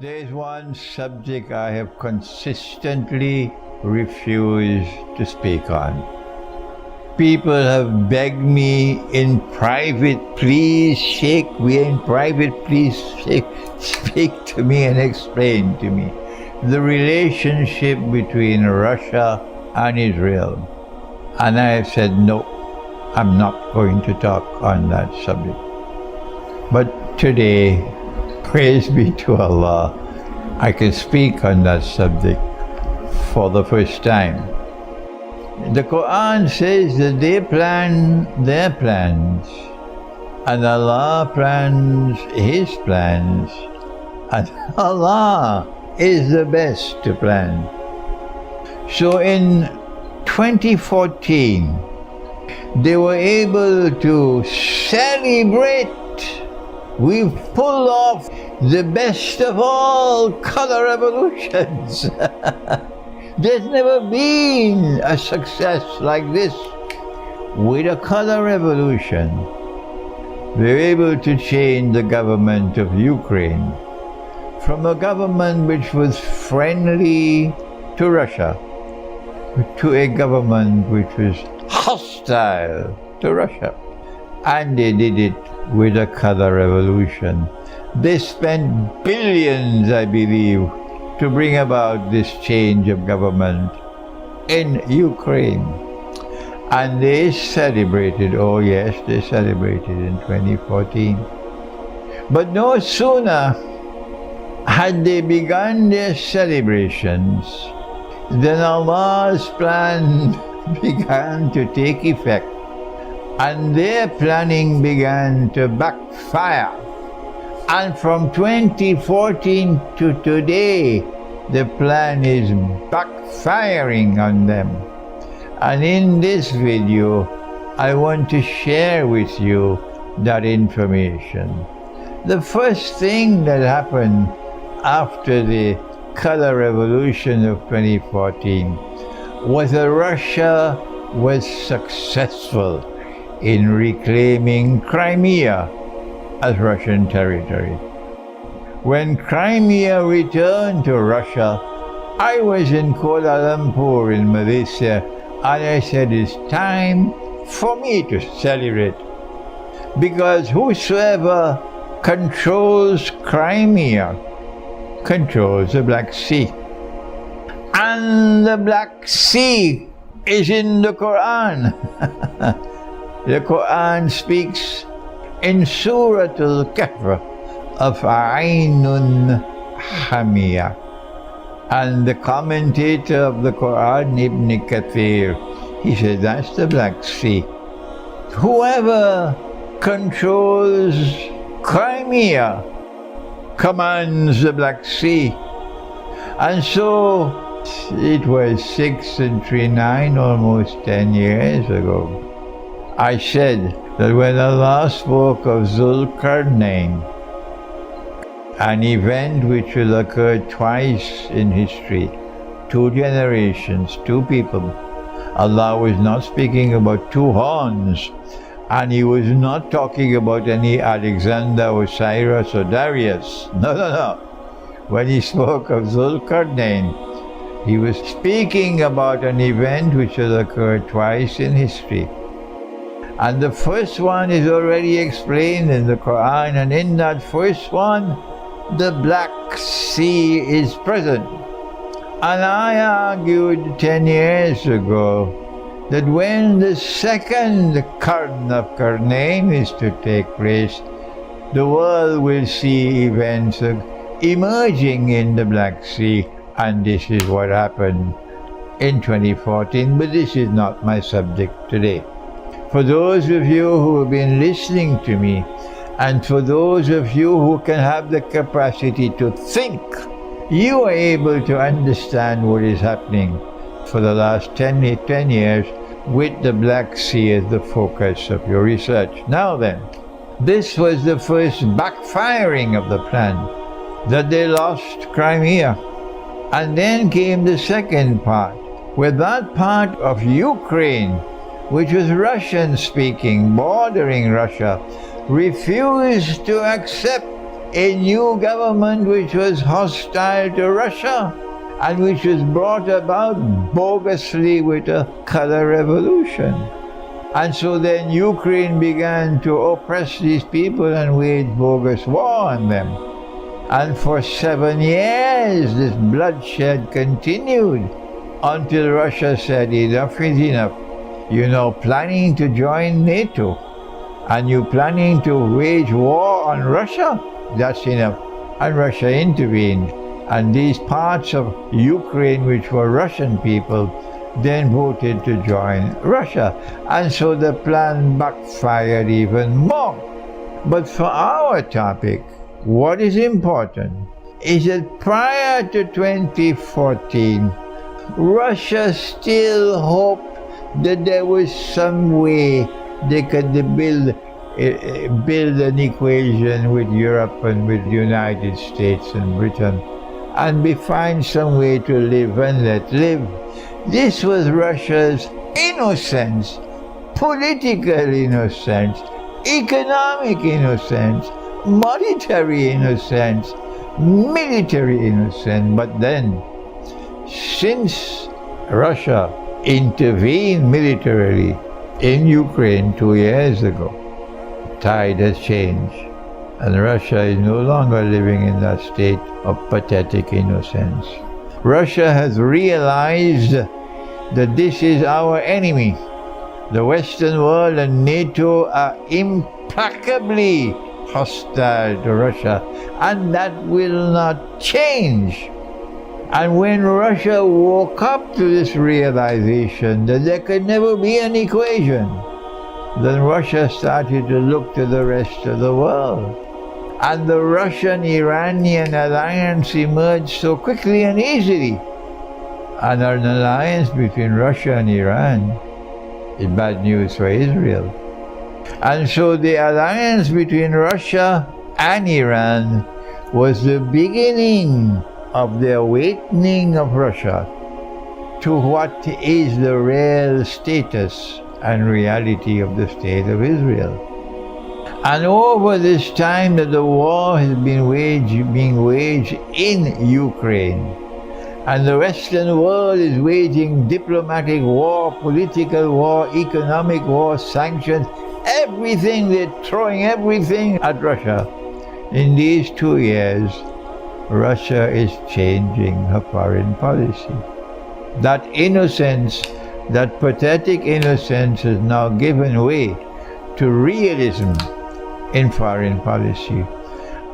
There is one subject I have consistently refused to speak on. People have begged me in private, please, Sheikh, we're in private, please, Sheikh, speak to me and explain to me the relationship between Russia and Israel. And I have said, no, I'm not going to talk on that subject. But today, praise be to Allah, I can speak on that subject for the first time. The Quran says that they plan their plans, and Allah plans His plans, and Allah is the best to plan. So in 2014, they were able to celebrate. We've pulled off the best of all color revolutions. There's never been a success like this with a color revolution. We're able to change the government of Ukraine from a government which was friendly to Russia to a government which was hostile to Russia. And they did it with a color revolution. They spent billions, I believe, to bring about this change of government in Ukraine. And they celebrated, oh yes, they celebrated in 2014. But no sooner had they begun their celebrations than Allah's plan began to take effect. And their planning began to backfire. And from 2014 to today, the plan is backfiring on them. And in this video, I want to share with you that information. The first thing that happened after the color revolution of 2014 was that Russia was successful in reclaiming Crimea as Russian territory. When Crimea returned to Russia, I was in Kuala Lumpur in Malaysia, and I said it's time for me to celebrate, because whosoever controls Crimea controls the Black Sea. And the Black Sea is in the Quran. The Quran speaks in Surah Al-Kahf of Aynun Hamiyah. And the commentator of the Quran, Ibn Kathir, he said that's the Black Sea. Whoever controls Crimea commands the Black Sea. And so it was 639, almost 10 years ago. I said that when Allah spoke of Zulkarnain, an event which will occur twice in history, 2 generations, 2 people, Allah was not speaking about 2 horns, and He was not talking about any Alexander or Cyrus or Darius. No. When He spoke of Zulkarnain, He was speaking about an event which will occur twice in history. And the first one is already explained in the Quran, and in that first one, the Black Sea is present. And I argued 10 years ago that when the second Qarn of Qarnain is to take place, the world will see events emerging in the Black Sea, and this is what happened in 2014, but this is not my subject today. For those of you who have been listening to me, and for those of you who can have the capacity to think, you are able to understand what is happening for the last 10 years with the Black Sea as the focus of your research. Now then, this was the first backfiring of the plan, that they lost Crimea. And then came the second part, where that part of Ukraine, which was Russian-speaking, bordering Russia, refused to accept a new government which was hostile to Russia and which was brought about bogusly with a color revolution. And so then Ukraine began to oppress these people and wage bogus war on them. And for 7 years this bloodshed continued until Russia said enough is enough. You're now planning to join NATO and you're planning to wage war on Russia? That's enough. And Russia intervened. And these parts of Ukraine which were Russian people then voted to join Russia. And so the plan backfired even more. But for our topic, what is important is that prior to 2014, Russia still hoped that there was some way they could build an equation with Europe and with the United States and Britain and find some way to live and let live. This was Russia's innocence, political innocence, economic innocence, monetary innocence, military innocence. But then, since Russia intervened militarily in Ukraine 2 years ago, tide has changed, and Russia is no longer living in that state of pathetic innocence. Russia has realized that this is our enemy. The Western world and NATO are implacably hostile to Russia, and that will not change. And when Russia woke up to this realization that there could never be an equation, then Russia started to look to the rest of the world. And the Russian-Iranian alliance emerged so quickly and easily. And an alliance between Russia and Iran is bad news for Israel. And so the alliance between Russia and Iran was the beginning of the awakening of Russia to what is the real status and reality of the state of Israel. And over this time that the war has been being waged in Ukraine, and the Western world is waging diplomatic war, political war, economic war, sanctions, everything, they're throwing everything at Russia. In these 2 years, Russia is changing her foreign policy. That innocence, that pathetic innocence has now given way to realism in foreign policy.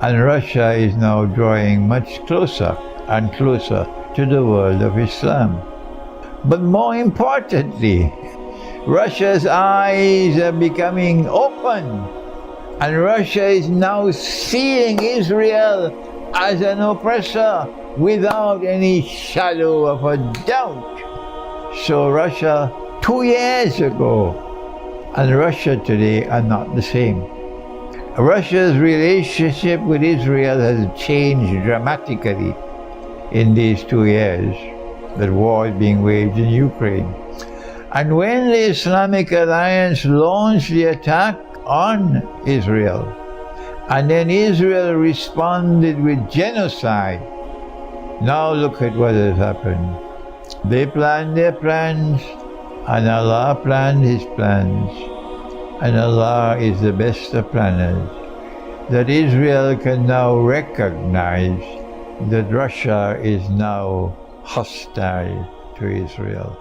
And Russia is now drawing much closer and closer to the world of Islam. But more importantly, Russia's eyes are becoming open, and Russia is now seeing Israel as an oppressor without any shadow of a doubt. So Russia 2 years ago and Russia today are not the same. Russia's relationship with Israel has changed dramatically in these 2 years that war is being waged in Ukraine. And when the Islamic Alliance launched the attack on Israel, and then Israel responded with genocide, now look at what has happened. They planned their plans, and Allah planned His plans. And Allah is the best of planners, that Israel can now recognize that Russia is now hostile to Israel.